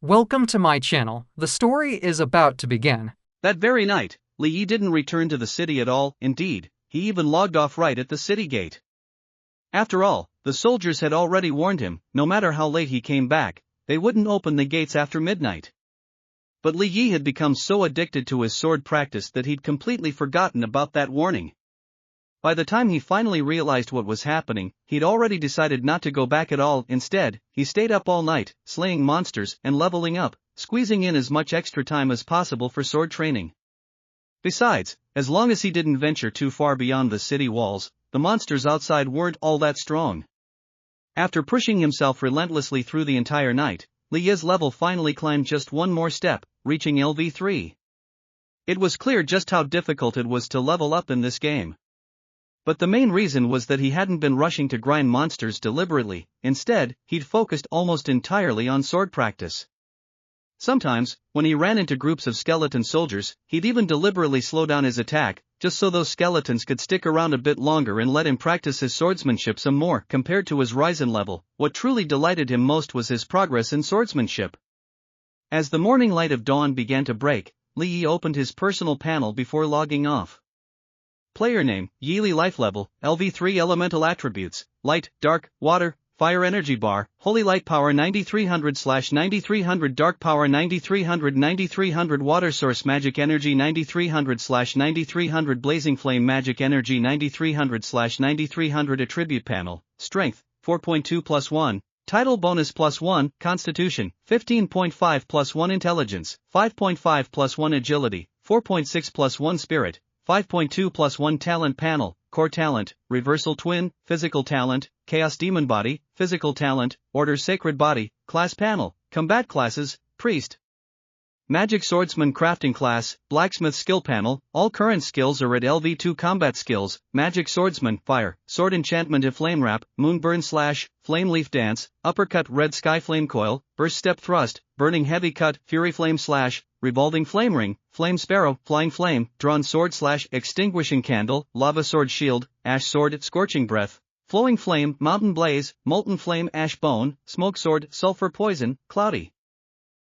Welcome to my channel. The story is about to begin. That very night, Li Yi didn't return to the city at all. Indeed, he even logged off right at the city gate. After all, the soldiers had already warned him, no matter how late he came back, they wouldn't open the gates after midnight. But Li Yi had become so addicted to his sword practice that he'd completely forgotten about that warning. By the time he finally realized what was happening, he'd already decided not to go back at all. Instead, he stayed up all night, slaying monsters and leveling up, squeezing in as much extra time as possible for sword training. Besides, as long as he didn't venture too far beyond the city walls, the monsters outside weren't all that strong. After pushing himself relentlessly through the entire night, Li Yi's level finally climbed just one more step, reaching LV3. It was clear just how difficult it was to level up in this game. But the main reason was that he hadn't been rushing to grind monsters deliberately. Instead, he'd focused almost entirely on sword practice. Sometimes, when he ran into groups of skeleton soldiers, he'd even deliberately slow down his attack, just so those skeletons could stick around a bit longer and let him practice his swordsmanship some more. Compared to his Ryzen level, what truly delighted him most was his progress in swordsmanship. As the morning light of dawn began to break, Li Yi opened his personal panel before logging off. Player name, Yili Life Level, LV3 Elemental Attributes, Light, Dark, Water, Fire Energy Bar, Holy Light Power 9300/9300 Dark Power 9300 Water Source Magic Energy 9300/9300 Blazing Flame Magic Energy 9300/9300 Attribute Panel, Strength, 4.2 + 1, Title Bonus +1, Constitution, 15.5 + 1 Intelligence, 5.5 + 1 Agility, 4.6 + 1 Spirit, 5.2 + 1 Talent Panel, Core Talent, Reversal Twin, Physical Talent, Chaos Demon Body, Physical Talent, Order Sacred Body, Class Panel, Combat Classes, Priest. Magic Swordsman Crafting Class, Blacksmith Skill Panel, all current skills are at LV2 Combat Skills, Magic Swordsman, Fire, Sword Enchantment of Flame Wrap, Moonburn Slash, Flame Leaf Dance, Uppercut Red Sky Flame Coil, Burst Step Thrust, Burning Heavy Cut, Fury Flame Slash, Revolving Flame Ring, Flame Sparrow, Flying Flame, Drawn Sword Slash, Extinguishing Candle, Lava Sword Shield, Ash Sword, Scorching Breath, Flowing Flame, Mountain Blaze, Molten Flame, Ash Bone, Smoke Sword, Sulfur Poison, Cloudy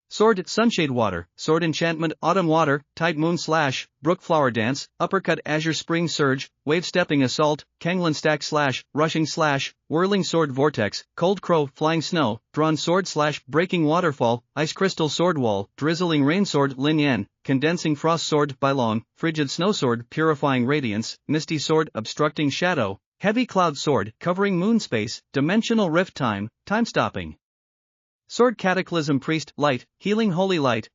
Sword, Sunshade Water, Sword Enchantment, Autumn Water, Tide Moon Slash, Brook Flower Dance, Uppercut Azure Spring Surge, Wave Stepping Assault, Kanglan Stack Slash, Rushing Slash, Whirling Sword Vortex, Cold Crow, Flying Snow, Drawn Sword Slash, Breaking Waterfall, Ice Crystal Sword Wall, Drizzling Rain Sword, Lin Yan, Condensing Frost Sword, Bailong, Frigid Snow Sword, Purifying Radiance, Misty Sword, Obstructing Shadow, Heavy Cloud Sword, Covering Moon Space, Dimensional Rift Time, Time Stopping Sword Cataclysm Priest, Light, Healing Holy Light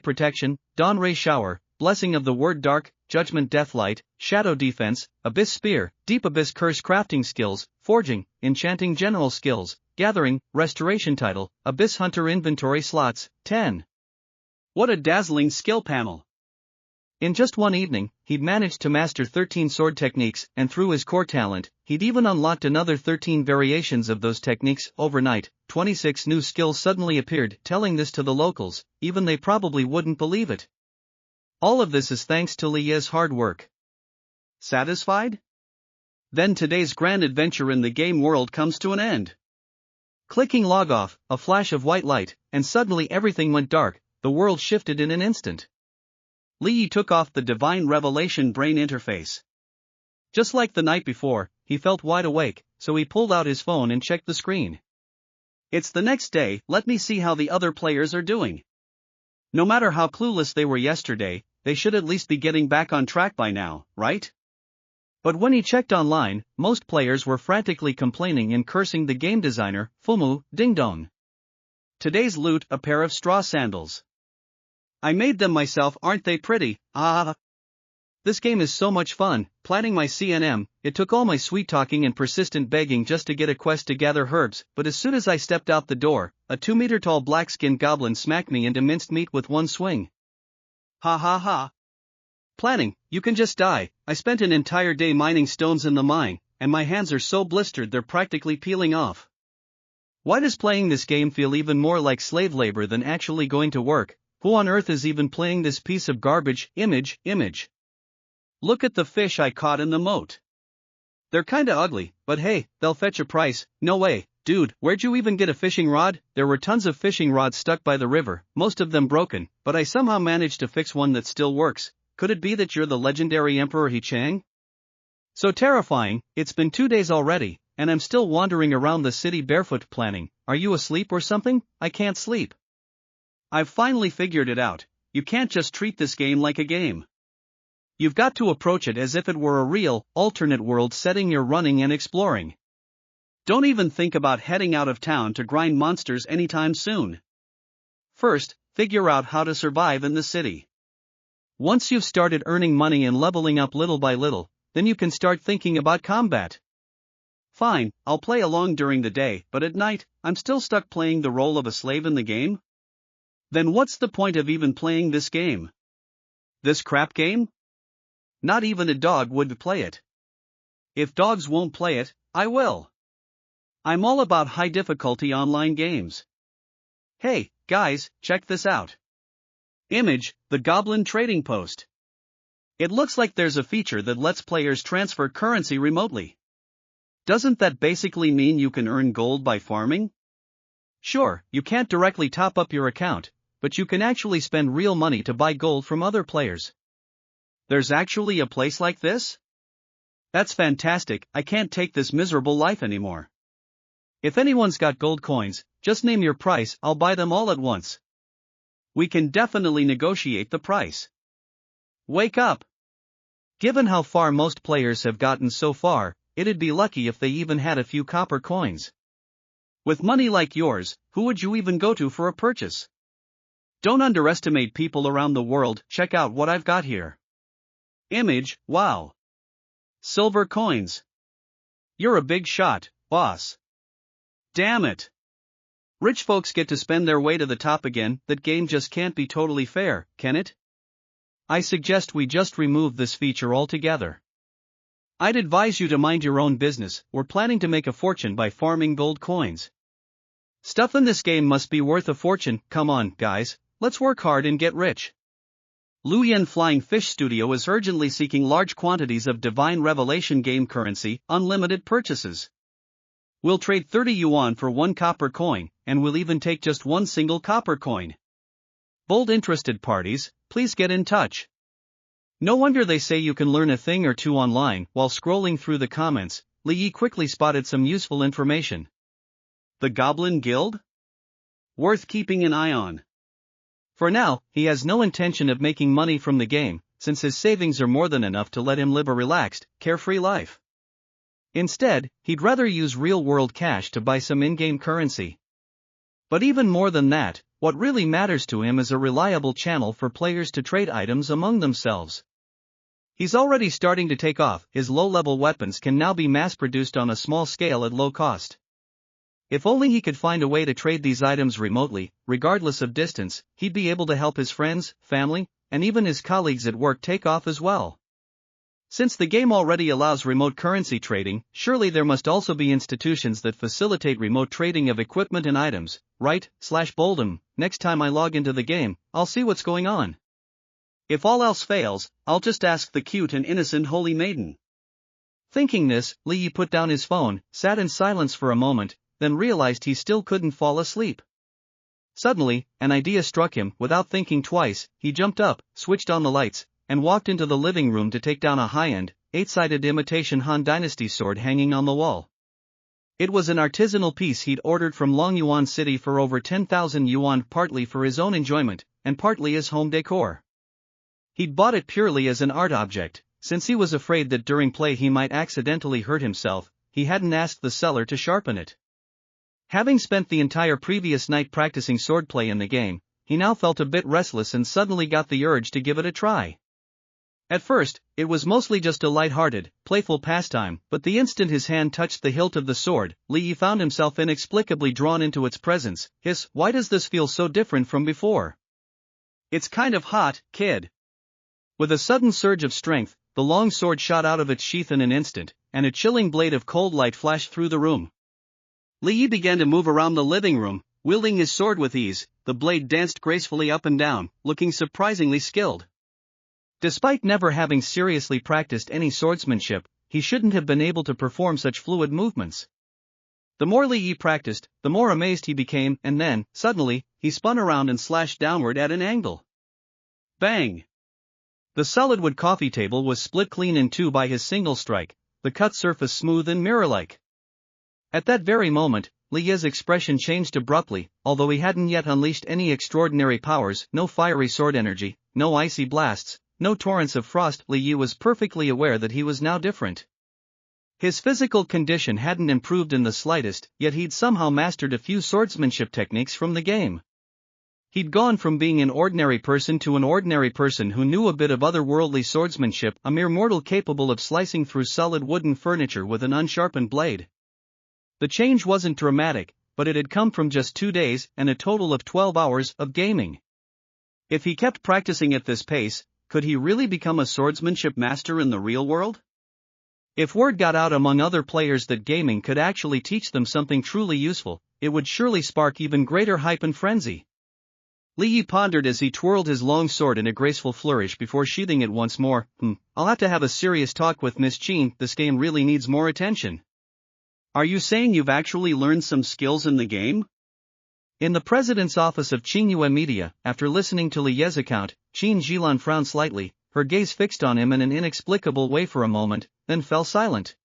Protection, Dawn Ray Shower, Blessing of the Word Dark, Judgment Deathlight, Shadow Defense, Abyss Spear, Deep Abyss Curse Crafting Skills, Forging, Enchanting General Skills, Gathering, Restoration Title, Abyss Hunter Inventory Slots, 10. What a dazzling skill panel! In just one evening, he'd managed to master 13 sword techniques, and through his core talent, he'd even unlocked another 13 variations of those techniques. Overnight, 26 new skills suddenly appeared. Telling this to the locals, even they probably wouldn't believe it. All of this is thanks to Li Yi's hard work. Satisfied? Then today's grand adventure in the game world comes to an end. Clicking log off, a flash of white light, and suddenly everything went dark. The world shifted in an instant. Li Yi took off the Divine Revelation brain interface. Just like the night before, he felt wide awake, so he pulled out his phone and checked the screen. It's the next day. Let me see how the other players are doing. No matter how clueless they were yesterday, they should at least be getting back on track by now, right? But when he checked online, most players were frantically complaining and cursing the game designer, Fumu, Ding Dong. Today's loot, a pair of straw sandals. I made them myself, aren't they pretty? Ah! This game is so much fun. Planning my CNM, it took all my sweet talking and persistent begging just to get a quest to gather herbs, but as soon as I stepped out the door, a 2-meter-tall black-skinned goblin smacked me into minced meat with one swing. Ha ha ha! Planning, you can just die. I spent an entire day mining stones in the mine, and my hands are so blistered they're practically peeling off. Why does playing this game feel even more like slave labor than actually going to work? Who on earth is even playing this piece of garbage? Image. Look at the fish I caught in the moat. They're kinda ugly, but hey, they'll fetch a price. No way, Dude, where'd you even get a fishing rod? There were tons of fishing rods stuck by the river, most of them broken, but I somehow managed to fix one that still works. Could it be that you're the legendary Emperor He Chang? So terrifying, it's been 2 days already, and I'm still wandering around the city barefoot planning. Are you asleep or something? I can't sleep. I've finally figured it out. You can't just treat this game like a game. You've got to approach it as if it were a real, alternate world setting you're running and exploring. Don't even think about heading out of town to grind monsters anytime soon. First, figure out how to survive in the city. Once you've started earning money and leveling up little by little, then you can start thinking about combat. Fine, I'll play along during the day, but at night, I'm still stuck playing the role of a slave in the game? Then what's the point of even playing this game? This crap game? Not even a dog would play it. If dogs won't play it, I will. I'm all about high difficulty online games. Hey, guys, check this out. Image, the Goblin Trading Post. It looks like there's a feature that lets players transfer currency remotely. Doesn't that basically mean you can earn gold by farming? Sure, you can't directly top up your account, but you can actually spend real money to buy gold from other players. There's actually a place like this? That's fantastic. I can't take this miserable life anymore. If anyone's got gold coins, just name your price, I'll buy them all at once. We can definitely negotiate the price. Wake up! Given how far most players have gotten so far, it'd be lucky if they even had a few copper coins. With money like yours, who would you even go to for a purchase? Don't underestimate people around the world. Check out what I've got here. Image, wow. Silver coins. You're a big shot, boss. Damn it. Rich folks get to spend their way to the top again. That game just can't be totally fair, can it? I suggest we just remove this feature altogether. I'd advise you to mind your own business. We're planning to make a fortune by farming gold coins. Stuff in this game must be worth a fortune. Come on, guys, let's work hard and get rich. Luyan Flying Fish Studio is urgently seeking large quantities of Divine Revelation game currency, unlimited purchases. We'll trade 30 yuan for 1 copper coin, and we'll even take just 1 single copper coin. Bold interested parties, please get in touch. No wonder they say you can learn a thing or two online. While scrolling through the comments, Li Yi quickly spotted some useful information. The Goblin Guild? Worth keeping an eye on. For now, he has no intention of making money from the game, since his savings are more than enough to let him live a relaxed, carefree life. Instead, he'd rather use real-world cash to buy some in-game currency. But even more than that, what really matters to him is a reliable channel for players to trade items among themselves. He's already starting to take off. His low-level weapons can now be mass-produced on a small scale at low cost. If only he could find a way to trade these items remotely, regardless of distance, he'd be able to help his friends, family, and even his colleagues at work take off as well. Since the game already allows remote currency trading, surely there must also be institutions that facilitate remote trading of equipment and items, right? /Boldem, next time I log into the game, I'll see what's going on. If all else fails, I'll just ask the cute and innocent Holy Maiden. Thinking this, Li Yi put down his phone, sat in silence for a moment, then realized he still couldn't fall asleep. Suddenly, an idea struck him. Without thinking twice, he jumped up, switched on the lights, and walked into the living room to take down a high-end, 8-sided imitation Han Dynasty sword hanging on the wall. It was an artisanal piece he'd ordered from Longyuan City for over 10,000 yuan, partly for his own enjoyment, and partly as home decor. He'd bought it purely as an art object. Since he was afraid that during play he might accidentally hurt himself, he hadn't asked the seller to sharpen it. Having spent the entire previous night practicing swordplay in the game, he now felt a bit restless and suddenly got the urge to give it a try. At first, it was mostly just a light-hearted, playful pastime, but the instant his hand touched the hilt of the sword, Li Yi found himself inexplicably drawn into its presence. Why does this feel so different from before? It's kind of hot, kid. With a sudden surge of strength, the long sword shot out of its sheath in an instant, and a chilling blade of cold light flashed through the room. Li Yi began to move around the living room, wielding his sword with ease. The blade danced gracefully up and down, looking surprisingly skilled. Despite never having seriously practiced any swordsmanship, he shouldn't have been able to perform such fluid movements. The more Li Yi practiced, the more amazed he became, and then, suddenly, he spun around and slashed downward at an angle. Bang! The solid wood coffee table was split clean in two by his single strike, the cut surface smooth and mirror-like. At that very moment, Li Yi's expression changed abruptly. Although he hadn't yet unleashed any extraordinary powers, no fiery sword energy, no icy blasts, no torrents of frost, Li Yi was perfectly aware that he was now different. His physical condition hadn't improved in the slightest, yet he'd somehow mastered a few swordsmanship techniques from the game. He'd gone from being an ordinary person to an ordinary person who knew a bit of otherworldly swordsmanship, a mere mortal capable of slicing through solid wooden furniture with an unsharpened blade. The change wasn't dramatic, but it had come from just 2 days and a total of 12 hours of gaming. If he kept practicing at this pace, could he really become a swordsmanship master in the real world? If word got out among other players that gaming could actually teach them something truly useful, it would surely spark even greater hype and frenzy. Li Yi pondered as he twirled his long sword in a graceful flourish before sheathing it once more. I'll have to have a serious talk with Miss Qin, this game really needs more attention. Are you saying you've actually learned some skills in the game? In the president's office of Qingyue Media, after listening to Li Yi's account, Qin Jilan frowned slightly, her gaze fixed on him in an inexplicable way for a moment, then fell silent.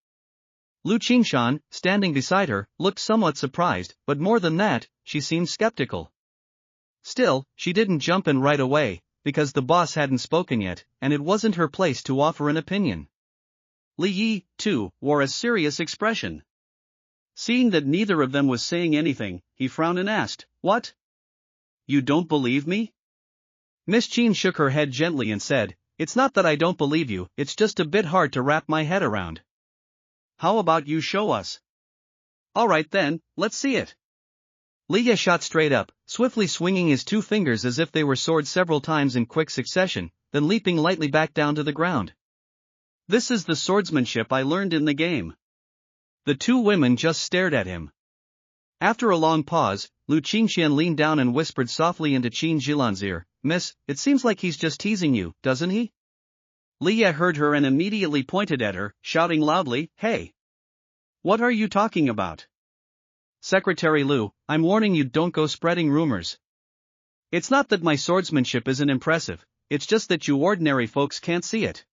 Lu Qingshan, standing beside her, looked somewhat surprised, but more than that, she seemed skeptical. Still, she didn't jump in right away, because the boss hadn't spoken yet, and it wasn't her place to offer an opinion. Li Yi, too, wore a serious expression. Seeing that neither of them was saying anything, he frowned and asked, "What? You don't believe me?" Miss Qin shook her head gently and said, "It's not that I don't believe you, it's just a bit hard to wrap my head around." "How about you show us?" "Alright then, let's see it." Li Yi shot straight up, swiftly swinging his 2 fingers as if they were swords several times in quick succession, then leaping lightly back down to the ground. "This is the swordsmanship I learned in the game." The 2 women just stared at him. After a long pause, Lu Qingxian leaned down and whispered softly into Qin Jilan's ear, "Miss, it seems like he's just teasing you, doesn't he?" Li Yi heard her and immediately pointed at her, shouting loudly, "Hey! What are you talking about?" "Secretary Lu, I'm warning you, don't go spreading rumors. It's not that my swordsmanship isn't impressive, it's just that you ordinary folks can't see it.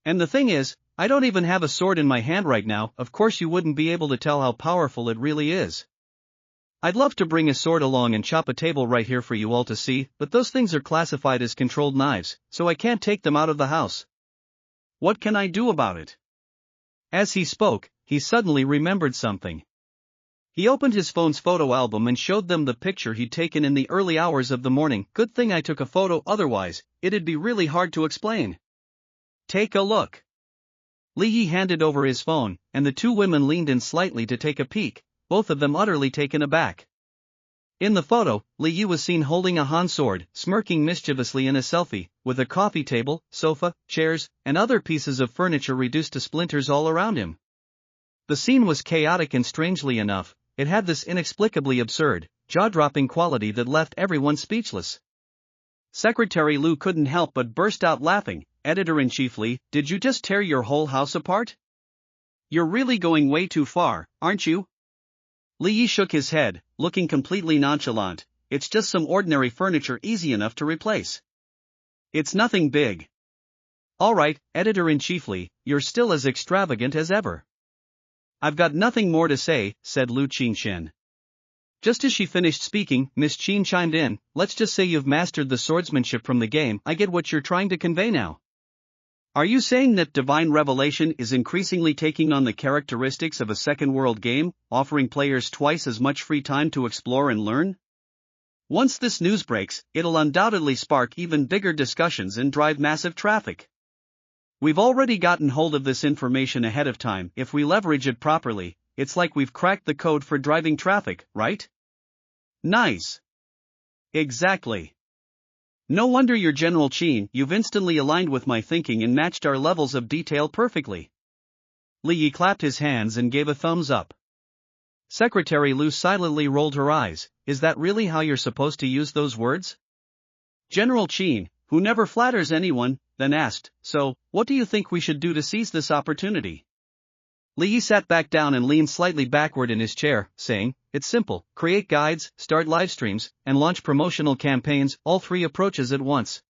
And the thing is, I don't even have a sword in my hand right now, of course you wouldn't be able to tell how powerful it really is. I'd love to bring a sword along and chop a table right here for you all to see, but those things are classified as controlled knives, so I can't take them out of the house. What can I do about it?" As he spoke, he suddenly remembered something. He opened his phone's photo album and showed them the picture he'd taken in the early hours of the morning. "Good thing I took a photo, otherwise, it'd be really hard to explain. Take a look." Li Yi handed over his phone, and the 2 women leaned in slightly to take a peek, both of them utterly taken aback. In the photo, Li Yi was seen holding a Han sword, smirking mischievously in a selfie, with a coffee table, sofa, chairs, and other pieces of furniture reduced to splinters all around him. The scene was chaotic and strangely enough, it had this inexplicably absurd, jaw-dropping quality that left everyone speechless. Secretary Lu couldn't help but burst out laughing. "Editor-in-Chief Li, did you just tear your whole house apart? You're really going way too far, aren't you?" Li Yi shook his head, looking completely nonchalant. "It's just some ordinary furniture easy enough to replace. It's nothing big." "Alright, Editor-in-Chief Li, you're still as extravagant as ever." "I've got nothing more to say," said Lu Qingshan. Just as she finished speaking, Miss Qin chimed in, "Let's just say you've mastered the swordsmanship from the game. I get what you're trying to convey now. Are you saying that Divine Revelation is increasingly taking on the characteristics of a second-world game, offering players twice as much free time to explore and learn? Once this news breaks, it'll undoubtedly spark even bigger discussions and drive massive traffic. We've already gotten hold of this information ahead of time. If we leverage it properly, it's like we've cracked the code for driving traffic, right?" "Nice. Exactly. No wonder you're General Qin, you've instantly aligned with my thinking and matched our levels of detail perfectly." Li Yi clapped his hands and gave a thumbs up. Secretary Lu silently rolled her eyes. "Is that really how you're supposed to use those words?" General Qin, who never flatters anyone, then asked, "So, what do you think we should do to seize this opportunity?" Lee sat back down and leaned slightly backward in his chair, saying, "It's simple, create guides, start live streams, and launch promotional campaigns, all three approaches at once.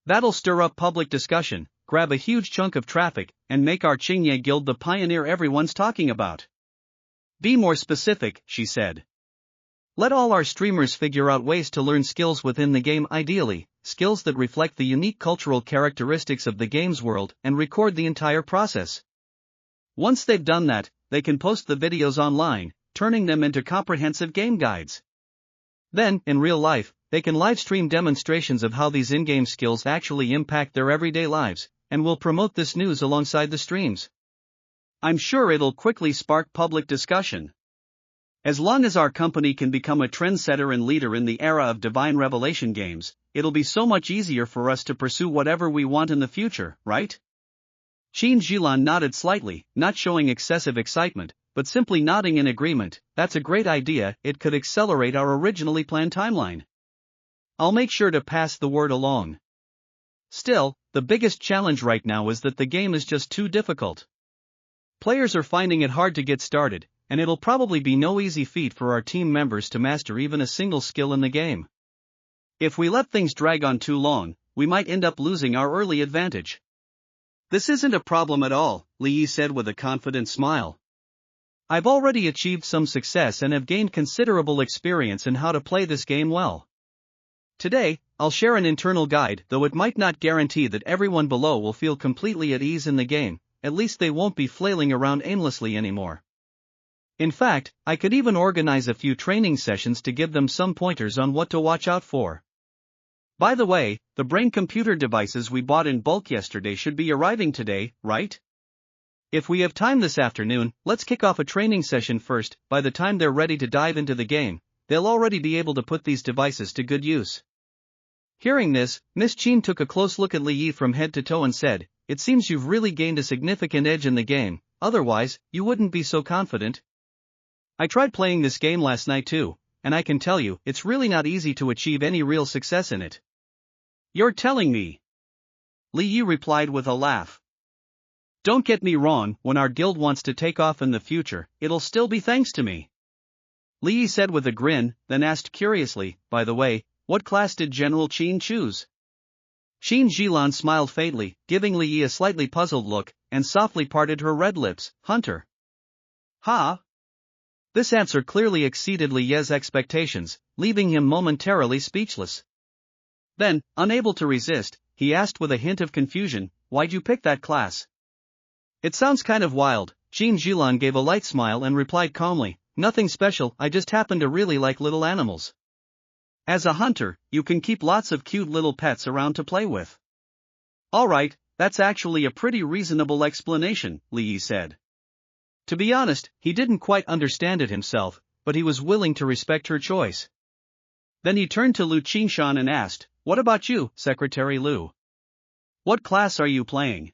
That'll stir up public discussion, grab a huge chunk of traffic, and make our Qingye guild the pioneer everyone's talking about." "Be more specific," she said. "Let all our streamers figure out ways to learn skills within the game, ideally, skills that reflect the unique cultural characteristics of the game's world, and record the entire process. Once they've done that, they can post the videos online, turning them into comprehensive game guides. Then, in real life, they can live stream demonstrations of how these in-game skills actually impact their everyday lives, and we'll promote this news alongside the streams. I'm sure it'll quickly spark public discussion. As long as our company can become a trendsetter and leader in the era of divine revelation games, it'll be so much easier for us to pursue whatever we want in the future, right?" Qin Jilan nodded slightly, not showing excessive excitement, but simply nodding in agreement. "That's a great idea, it could accelerate our originally planned timeline. I'll make sure to pass the word along. Still, the biggest challenge right now is that the game is just too difficult. Players are finding it hard to get started, and it'll probably be no easy feat for our team members to master even a single skill in the game. If we let things drag on too long, we might end up losing our early advantage." "This isn't a problem at all," Li said with a confident smile. "I've already achieved some success and have gained considerable experience in how to play this game well. Today, I'll share an internal guide, though it might not guarantee that everyone below will feel completely at ease in the game. At least they won't be flailing around aimlessly anymore. In fact, I could even organize a few training sessions to give them some pointers on what to watch out for. By the way, the brain-computer devices we bought in bulk yesterday should be arriving today, right? If we have time this afternoon, let's kick off a training session first. By the time they're ready to dive into the game, they'll already be able to put these devices to good use." Hearing this, Miss Qin took a close look at Li Yi from head to toe and said, "It seems you've really gained a significant edge in the game, otherwise, you wouldn't be so confident." "I tried playing this game last night too, and I can tell you, it's really not easy to achieve any real success in it." "You're telling me?" Li Yi replied with a laugh. "Don't get me wrong, when our guild wants to take off in the future, it'll still be thanks to me." Li Yi said with a grin, then asked curiously, "By the way, what class did General Qin choose?" Qin Jilan smiled faintly, giving Li Yi a slightly puzzled look, and softly parted her red lips. "Hunter." "Ha?" This answer clearly exceeded Li Yi's expectations, leaving him momentarily speechless. Then, unable to resist, he asked with a hint of confusion, "Why'd you pick that class?" "It sounds kind of wild." Qin Jilan gave a light smile and replied calmly, "Nothing special, I just happen to really like little animals. As a hunter, you can keep lots of cute little pets around to play with." "Alright, that's actually a pretty reasonable explanation," Li Yi said. To be honest, he didn't quite understand it himself, but he was willing to respect her choice. Then he turned to Lu Qingshan and asked, "What about you, Secretary Lu? What class are you playing?"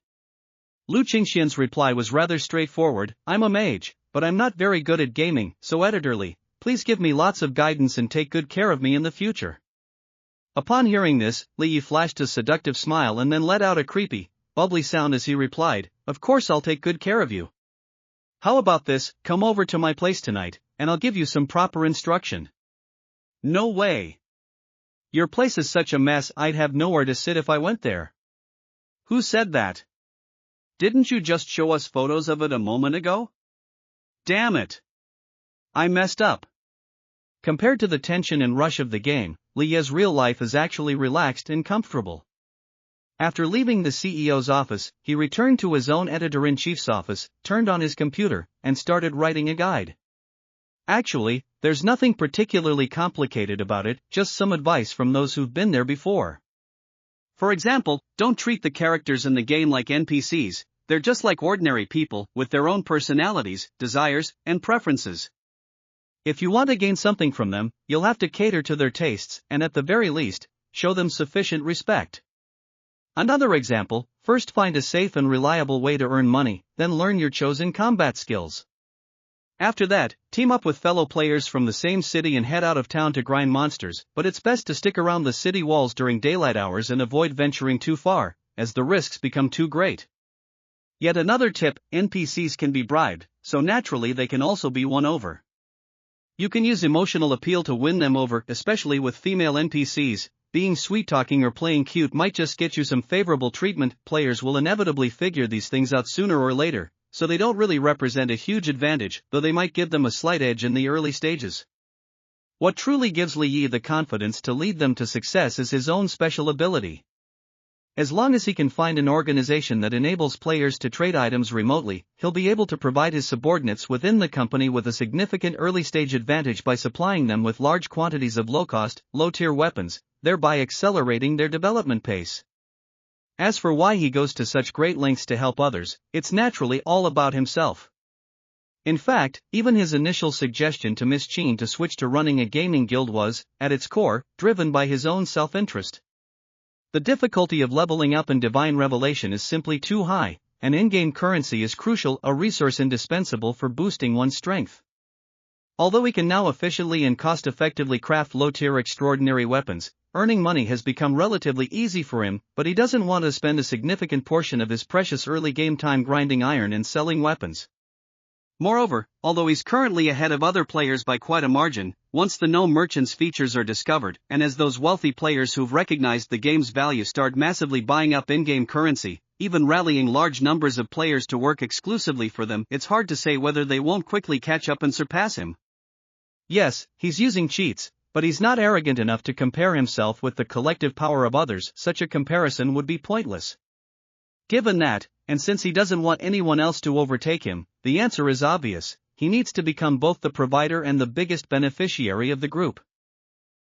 Lu Qingshan's reply was rather straightforward, "I'm a mage, but I'm not very good at gaming, so Editor Li, please give me lots of guidance and take good care of me in the future." Upon hearing this, Li Yi flashed a seductive smile and then let out a creepy, bubbly sound as he replied, "Of course I'll take good care of you. How about this, come over to my place tonight, and I'll give you some proper instruction." "No way. Your place is such a mess I'd have nowhere to sit if I went there." "Who said that? Didn't you just show us photos of it a moment ago?" "Damn it. I messed up." Compared to the tension and rush of the game, Li Yi's real life is actually relaxed and comfortable. After leaving the CEO's office, he returned to his own editor-in-chief's office, turned on his computer, and started writing a guide. Actually, there's nothing particularly complicated about it, just some advice from those who've been there before. For example, don't treat the characters in the game like NPCs, they're just like ordinary people, with their own personalities, desires, and preferences. If you want to gain something from them, you'll have to cater to their tastes, and at the very least, show them sufficient respect. Another example, first find a safe and reliable way to earn money, then learn your chosen combat skills. After that, team up with fellow players from the same city and head out of town to grind monsters, but it's best to stick around the city walls during daylight hours and avoid venturing too far, as the risks become too great. Yet another tip, NPCs can be bribed, so naturally they can also be won over. You can use emotional appeal to win them over, especially with female NPCs. Being sweet-talking or playing cute might just get you some favorable treatment. Players will inevitably figure these things out sooner or later, so they don't really represent a huge advantage, though they might give them a slight edge in the early stages. What truly gives Li Yi the confidence to lead them to success is his own special ability. As long as he can find an organization that enables players to trade items remotely, he'll be able to provide his subordinates within the company with a significant early-stage advantage by supplying them with large quantities of low-cost, low-tier weapons, thereby accelerating their development pace. As for why he goes to such great lengths to help others, it's naturally all about himself. In fact, even his initial suggestion to Miss Qin to switch to running a gaming guild was, at its core, driven by his own self-interest. The difficulty of leveling up in Divine Revelation is simply too high, and in-game currency is crucial, a resource indispensable for boosting one's strength. Although he can now efficiently and cost-effectively craft low-tier extraordinary weapons, earning money has become relatively easy for him, but he doesn't want to spend a significant portion of his precious early game time grinding iron and selling weapons. Moreover, although he's currently ahead of other players by quite a margin, once the no merchants features are discovered, and as those wealthy players who've recognized the game's value start massively buying up in-game currency, even rallying large numbers of players to work exclusively for them, it's hard to say whether they won't quickly catch up and surpass him. Yes, he's using cheats, but he's not arrogant enough to compare himself with the collective power of others. Such a comparison would be pointless. Given that, and since he doesn't want anyone else to overtake him, the answer is obvious: he needs to become both the provider and the biggest beneficiary of the group.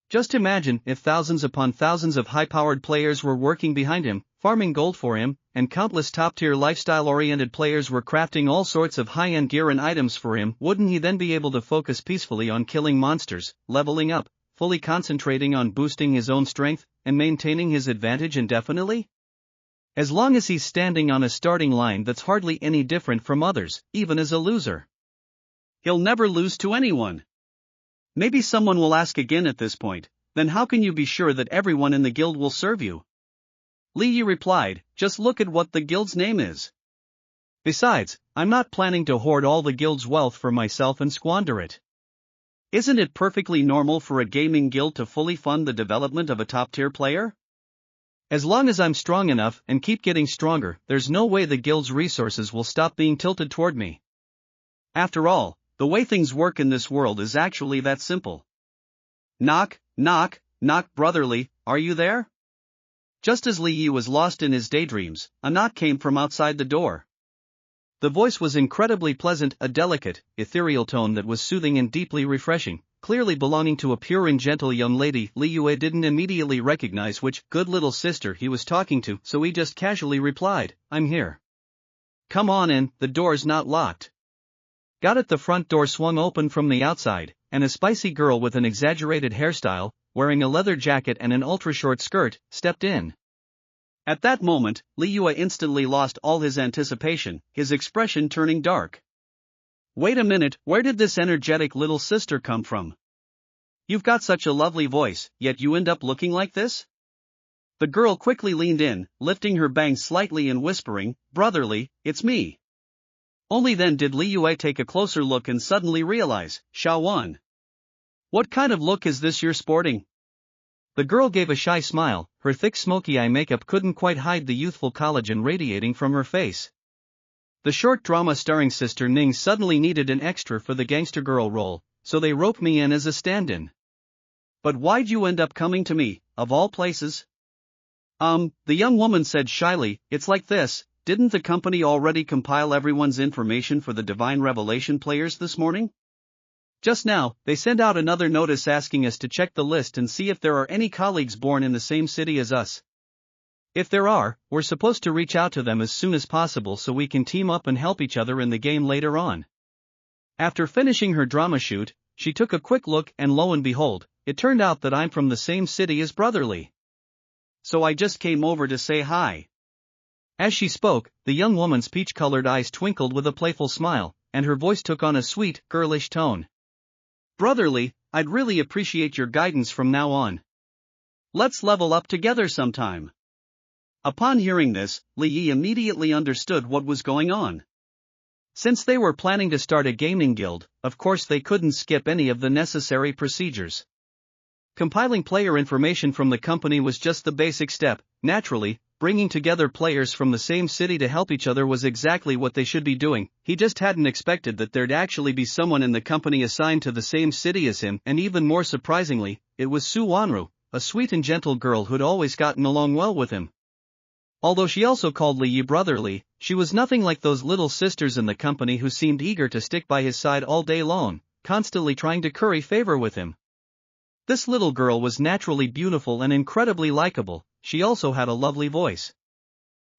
Just imagine if thousands upon thousands of high-powered players were working behind him, farming gold for him, and countless top-tier lifestyle-oriented players were crafting all sorts of high-end gear and items for him. Wouldn't he then be able to focus peacefully on killing monsters, leveling up, fully concentrating on boosting his own strength, and maintaining his advantage indefinitely? As long as he's standing on a starting line that's hardly any different from others, even as a loser, he'll never lose to anyone. Maybe someone will ask again at this point, then how can you be sure that everyone in the guild will serve you? Li Yi replied, just look at what the guild's name is. Besides, I'm not planning to hoard all the guild's wealth for myself and squander it. Isn't it perfectly normal for a gaming guild to fully fund the development of a top-tier player? As long as I'm strong enough and keep getting stronger, there's no way the guild's resources will stop being tilted toward me. After all, the way things work in this world is actually that simple. Knock, knock, knock. Brotherly, are you there? Just as Li Yi was lost in his daydreams, a knock came from outside the door. The voice was incredibly pleasant, a delicate, ethereal tone that was soothing and deeply refreshing, clearly belonging to a pure and gentle young lady. Li Yue didn't immediately recognize which good little sister he was talking to, so he just casually replied, I'm here. Come on in, the door's not locked. Got it. The front door swung open from the outside, and a spicy girl with an exaggerated hairstyle, wearing a leather jacket and an ultra-short skirt, stepped in. At that moment, Li Yue instantly lost all his anticipation, his expression turning dark. Wait a minute, where did this energetic little sister come from? You've got such a lovely voice, yet you end up looking like this? The girl quickly leaned in, lifting her bangs slightly and whispering, Brotherly, it's me. Only then did Li Yue take a closer look and suddenly realize, Xiaowan. What kind of look is this you're sporting? The girl gave a shy smile, her thick smoky eye makeup couldn't quite hide the youthful collagen radiating from her face. The short drama starring Sister Ning suddenly needed an extra for the gangster girl role, so they roped me in as a stand-in. But why'd you end up coming to me, of all places? The young woman said shyly, it's like this, didn't the company already compile everyone's information for the Divine Revelation players this morning? Just now, they sent out another notice asking us to check the list and see if there are any colleagues born in the same city as us. If there are, we're supposed to reach out to them as soon as possible so we can team up and help each other in the game later on. After finishing her drama shoot, she took a quick look and lo and behold, it turned out that I'm from the same city as Brotherly. So I just came over to say hi. As she spoke, the young woman's peach-colored eyes twinkled with a playful smile, and her voice took on a sweet, girlish tone. Brotherly, I'd really appreciate your guidance from now on. Let's level up together sometime. Upon hearing this, Li Yi immediately understood what was going on. Since they were planning to start a gaming guild, of course they couldn't skip any of the necessary procedures. Compiling player information from the company was just the basic step. Naturally, bringing together players from the same city to help each other was exactly what they should be doing. He just hadn't expected that there'd actually be someone in the company assigned to the same city as him, and even more surprisingly, it was Su Wanru, a sweet and gentle girl who'd always gotten along well with him. Although she also called Li Yi brotherly, she was nothing like those little sisters in the company who seemed eager to stick by his side all day long, constantly trying to curry favor with him. This little girl was naturally beautiful and incredibly likable. She also had a lovely voice.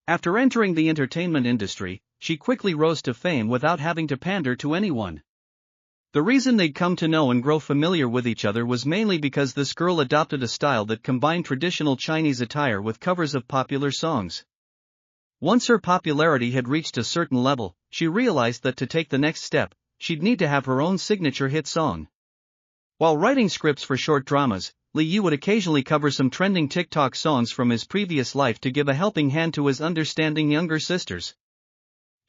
After entering the entertainment industry, she quickly rose to fame without having to pander to anyone. The reason they'd come to know and grow familiar with each other was mainly because this girl adopted a style that combined traditional Chinese attire with covers of popular songs. Once her popularity had reached a certain level, she realized that to take the next step, she'd need to have her own signature hit song. While writing scripts for short dramas, Li Yi would occasionally cover some trending TikTok songs from his previous life to give a helping hand to his understanding younger sisters.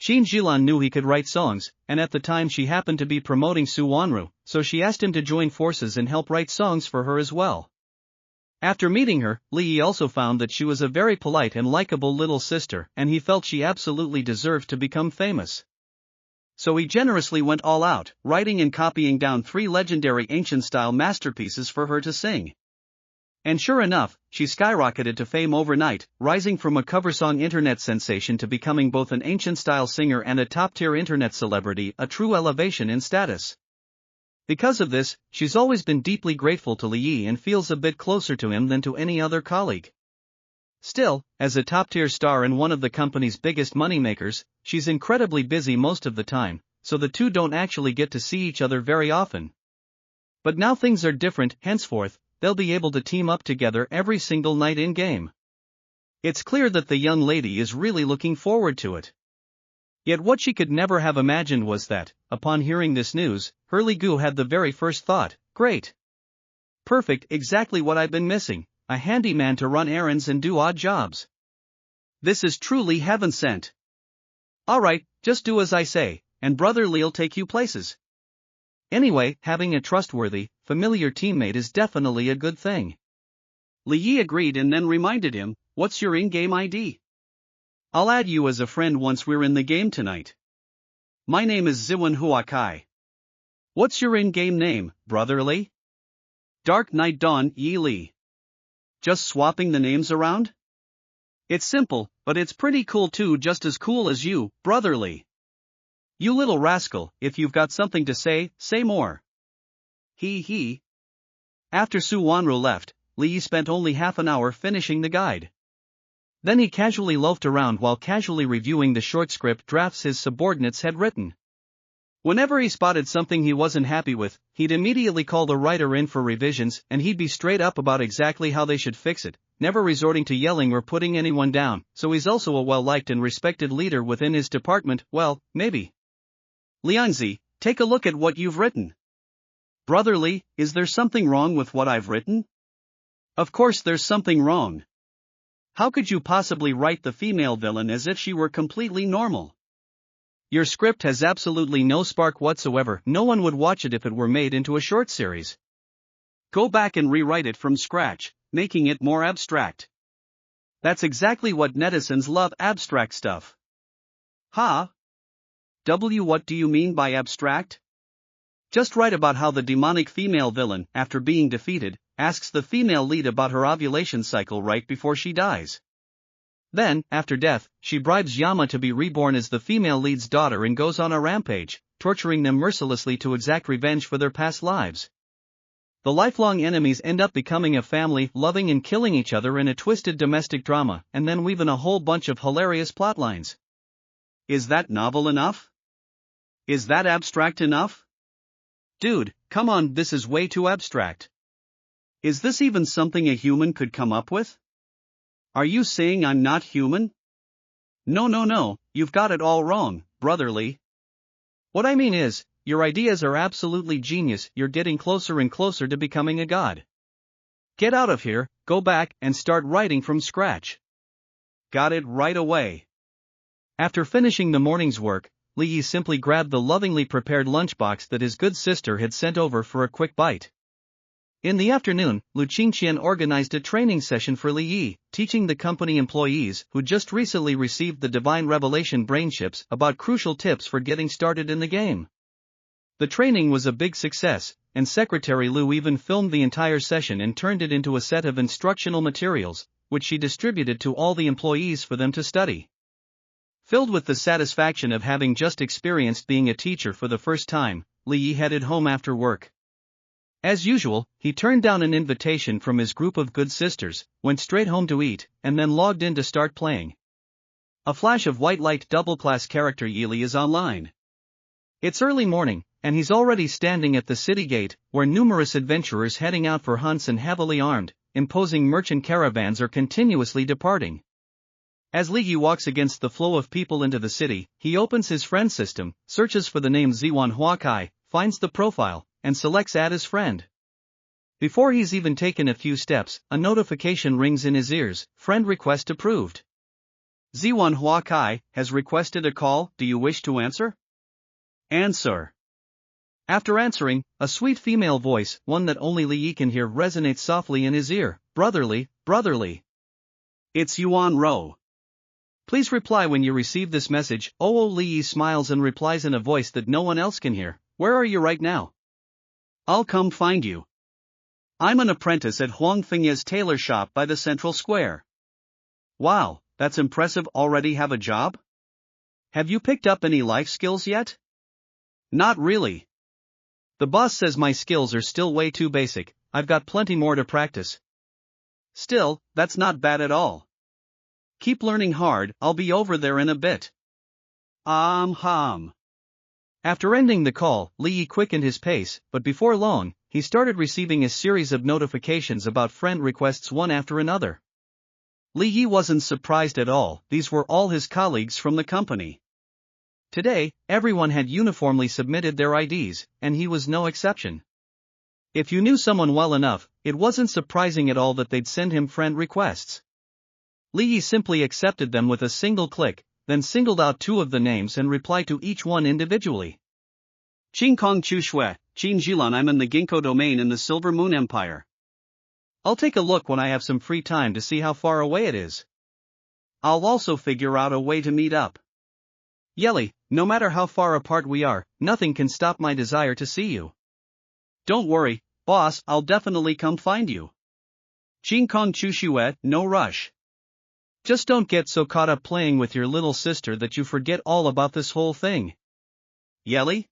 Xin Jilan knew he could write songs, and at the time she happened to be promoting Su Wanru, so she asked him to join forces and help write songs for her as well. After meeting her, Li Yi also found that she was a very polite and likable little sister, and he felt she absolutely deserved to become famous. So he generously went all out, writing and copying down 3 legendary ancient-style masterpieces for her to sing. And sure enough, she skyrocketed to fame overnight, rising from a cover song internet sensation to becoming both an ancient-style singer and a top-tier internet celebrity, a true elevation in status. Because of this, she's always been deeply grateful to Li Yi and feels a bit closer to him than to any other colleague. Still, as a top-tier star and one of the company's biggest moneymakers, she's incredibly busy most of the time, so the two don't actually get to see each other very often. But now things are different. Henceforth, they'll be able to team up together every single night in-game. It's clear that the young lady is really looking forward to it. Yet what she could never have imagined was that, upon hearing this news, Li Gu had the very first thought, great. Perfect, exactly what I've been missing, a handyman to run errands and do odd jobs. This is truly heaven sent. Alright, just do as I say, and Brother Li'll take you places. Anyway, having a trustworthy, familiar teammate is definitely a good thing. Li Yi agreed and then reminded him, what's your in-game ID? I'll add you as a friend once we're in the game tonight. My name is Ziwen Huakai. What's your in-game name, Brother Li? Dark Knight Dawn Yi Li. Just swapping the names around? It's simple, but it's pretty cool too, just as cool as you, Brother Li. You little rascal, if you've got something to say, say more. He. After Su Wanru left, Li Yi spent only half an hour finishing the guide. Then he casually loafed around while casually reviewing the short script drafts his subordinates had written. Whenever he spotted something he wasn't happy with, he'd immediately call the writer in for revisions, and he'd be straight up about exactly how they should fix it, never resorting to yelling or putting anyone down. So he's also a well-liked and respected leader within his department. Well, maybe. Liangzi, take a look at what you've written. Brother Li, is there something wrong with what I've written? Of course there's something wrong. How could you possibly write the female villain as if she were completely normal? Your script has absolutely no spark whatsoever. No one would watch it if it were made into a short series. Go back and rewrite it from scratch, making it more abstract. That's exactly what netizens love, abstract stuff. What do you mean by abstract? Just write about how the demonic female villain, after being defeated, asks the female lead about her ovulation cycle right before she dies. Then, after death, she bribes Yama to be reborn as the female lead's daughter and goes on a rampage, torturing them mercilessly to exact revenge for their past lives. The lifelong enemies end up becoming a family, loving and killing each other in a twisted domestic drama, and then weave in a whole bunch of hilarious plotlines. Is that novel enough? Is that abstract enough? Dude, come on, this is way too abstract. Is this even something a human could come up with? Are you saying I'm not human? No, you've got it all wrong, Brother Li. What I mean is, your ideas are absolutely genius. You're getting closer and closer to becoming a god. Get out of here, go back, and start writing from scratch. Got it right away. After finishing the morning's work, Li Yi simply grabbed the lovingly prepared lunchbox that his good sister had sent over for a quick bite. In the afternoon, Lu Qingqian organized a training session for Li Yi, teaching the company employees who just recently received the Divine Revelation brainships about crucial tips for getting started in the game. The training was a big success, and Secretary Lu even filmed the entire session and turned it into a set of instructional materials, which she distributed to all the employees for them to study. Filled with the satisfaction of having just experienced being a teacher for the first time, Li Yi headed home after work. As usual, he turned down an invitation from his group of good sisters, went straight home to eat, and then logged in to start playing. A flash of white light double-class character Yili is online. It's early morning, and he's already standing at the city gate, where numerous adventurers heading out for hunts and heavily armed, imposing merchant caravans are continuously departing. As Li Yi walks against the flow of people into the city, he opens his friend system, searches for the name Ziwan Huakai, finds the profile, and selects Add as friend. Before he's even taken a few steps, a notification rings in his ears, friend request approved. Ziwan Huakai has requested a call, do you wish to answer? Answer. After answering, a sweet female voice, one that only Li Yi can hear, resonates softly in his ear, brotherly, brotherly. It's Yuan Ro. Please reply when you receive this message. Li Yi smiles and replies in a voice that no one else can hear, where are you right now? I'll come find you. I'm an apprentice at Huang Fengye's tailor shop by the central square. Wow, that's impressive. Already have a job? Have you picked up any life skills yet? Not really. The boss says my skills are still way too basic, I've got plenty more to practice. Still, that's not bad at all. Keep learning hard, I'll be over there in a bit. After ending the call, Li Yi quickened his pace, but before long, he started receiving a series of notifications about friend requests one after another. Li Yi wasn't surprised at all, these were all his colleagues from the company. Today, everyone had uniformly submitted their IDs, and he was no exception. If you knew someone well enough, it wasn't surprising at all that they'd send him friend requests. Li Yi simply accepted them with a single click, then singled out two of the names and replied to each one individually. Qingkong Chushui, Qin Jilan. I'm in the Ginkgo domain in the Silver Moon Empire. I'll take a look when I have some free time to see how far away it is. I'll also figure out a way to meet up. Yeli, no matter how far apart we are, nothing can stop my desire to see you. Don't worry, boss, I'll definitely come find you. Qingkong Chushui, no rush. Just don't get so caught up playing with your little sister that you forget all about this whole thing. Yeli?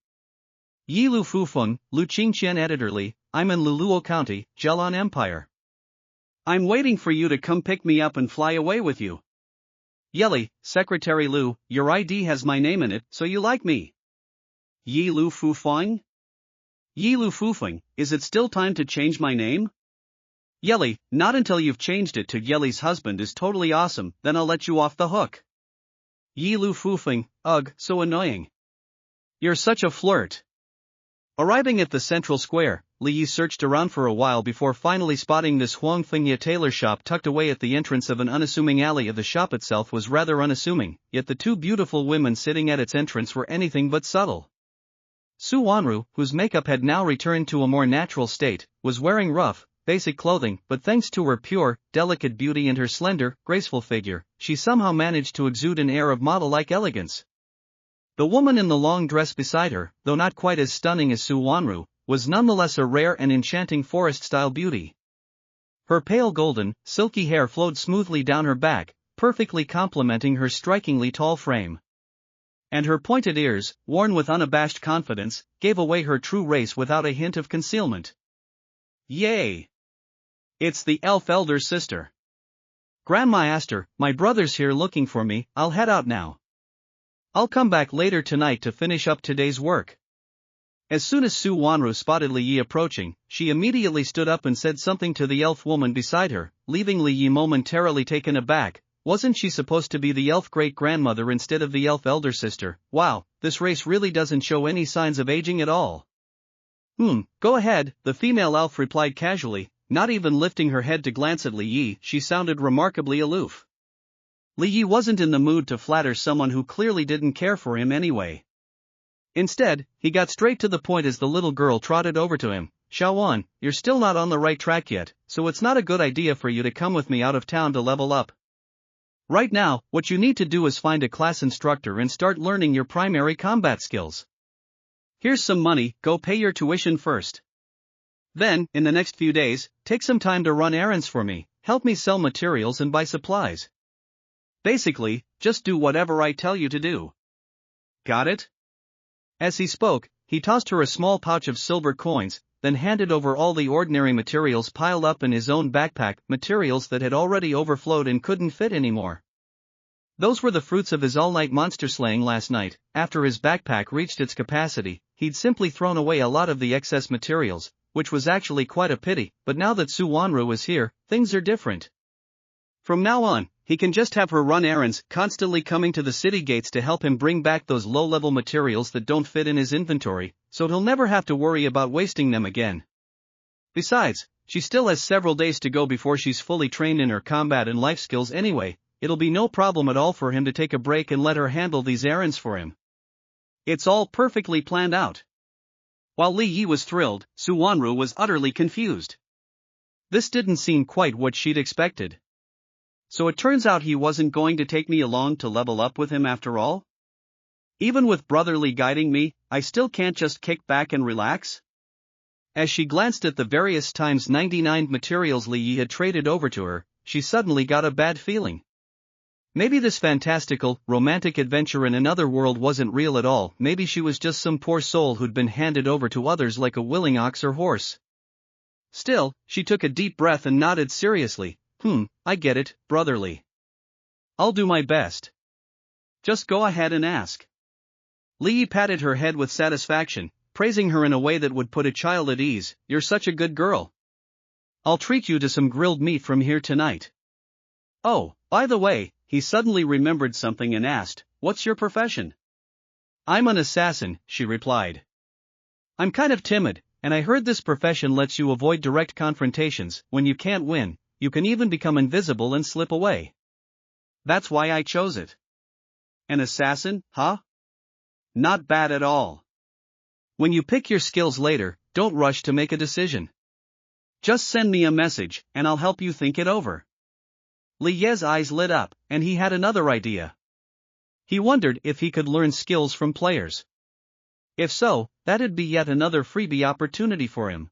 Yi Lu Fufeng, Lu Qingqian editorly, I'm in Luluo County, Jialan Empire. I'm waiting for you to come pick me up and fly away with you. Yeli, Secretary Lu, your ID has my name in it, so you like me. Yi Lu Fufeng? Yi Lu Fufeng, is it still time to change my name? Yeli, not until you've changed it to Yeli's husband is totally awesome, then I'll let you off the hook. Yi Lu Fufeng, ugh, so annoying. You're such a flirt. Arriving at the central square, Li Yi searched around for a while before finally spotting this Huang Fengye tailor shop tucked away at the entrance of an unassuming alley. The shop itself was rather unassuming, yet the two beautiful women sitting at its entrance were anything but subtle. Su Wanru, whose makeup had now returned to a more natural state, was wearing rough, basic clothing, but thanks to her pure, delicate beauty and her slender, graceful figure, she somehow managed to exude an air of model-like elegance. The woman in the long dress beside her, though not quite as stunning as Su Wanru, was nonetheless a rare and enchanting forest-style beauty. Her pale golden, silky hair flowed smoothly down her back, perfectly complementing her strikingly tall frame. And her pointed ears, worn with unabashed confidence, gave away her true race without a hint of concealment. Yay! It's the elf elder sister. Grandma asked her, my brother's here looking for me, I'll head out now. I'll come back later tonight to finish up today's work. As soon as Su Wanru spotted Li Yi approaching, she immediately stood up and said something to the elf woman beside her, leaving Li Yi momentarily taken aback. Wasn't she supposed to be the elf great-grandmother instead of the elf elder sister? Wow, this race really doesn't show any signs of aging at all. Go ahead, the female elf replied casually, not even lifting her head to glance at Li Yi. She sounded remarkably aloof. Li Yi wasn't in the mood to flatter someone who clearly didn't care for him anyway. Instead, he got straight to the point as the little girl trotted over to him. Xiaowan, you're still not on the right track yet, so it's not a good idea for you to come with me out of town to level up. Right now, what you need to do is find a class instructor and start learning your primary combat skills. Here's some money, go pay your tuition first. Then, in the next few days, take some time to run errands for me, help me sell materials and buy supplies. Basically, just do whatever I tell you to do. Got it? As he spoke, he tossed her a small pouch of silver coins, then handed over all the ordinary materials piled up in his own backpack, materials that had already overflowed and couldn't fit anymore. Those were the fruits of his all-night monster slaying last night. After his backpack reached its capacity, he'd simply thrown away a lot of the excess materials, which was actually quite a pity, but now that Su Wanru is here, things are different. From now on, he can just have her run errands, constantly coming to the city gates to help him bring back those low-level materials that don't fit in his inventory, so he'll never have to worry about wasting them again. Besides, she still has several days to go before she's fully trained in her combat and life skills anyway. It'll be no problem at all for him to take a break and let her handle these errands for him. It's all perfectly planned out. While Li Yi was thrilled, Su Wanru was utterly confused. This didn't seem quite what she'd expected. So it turns out he wasn't going to take me along to level up with him after all? Even with brotherly guiding me, I still can't just kick back and relax? As she glanced at the various times 99 materials Li Yi had traded over to her, she suddenly got a bad feeling. Maybe this fantastical, romantic adventure in another world wasn't real at all. Maybe she was just some poor soul who'd been handed over to others like a willing ox or horse. Still, she took a deep breath and nodded seriously. I get it, brotherly. I'll do my best. Just go ahead and ask. Li Yi patted her head with satisfaction, praising her in a way that would put a child at ease. You're such a good girl. I'll treat you to some grilled meat from here tonight. Oh, by the way, he suddenly remembered something and asked, what's your profession? I'm an assassin, she replied. I'm kind of timid, and I heard this profession lets you avoid direct confrontations. When you can't win, you can even become invisible and slip away. That's why I chose it. An assassin, huh? Not bad at all. When you pick your skills later, don't rush to make a decision. Just send me a message, and I'll help you think it over. Li Ye's eyes lit up, and he had another idea. He wondered if he could learn skills from players. If so, that'd be yet another freebie opportunity for him.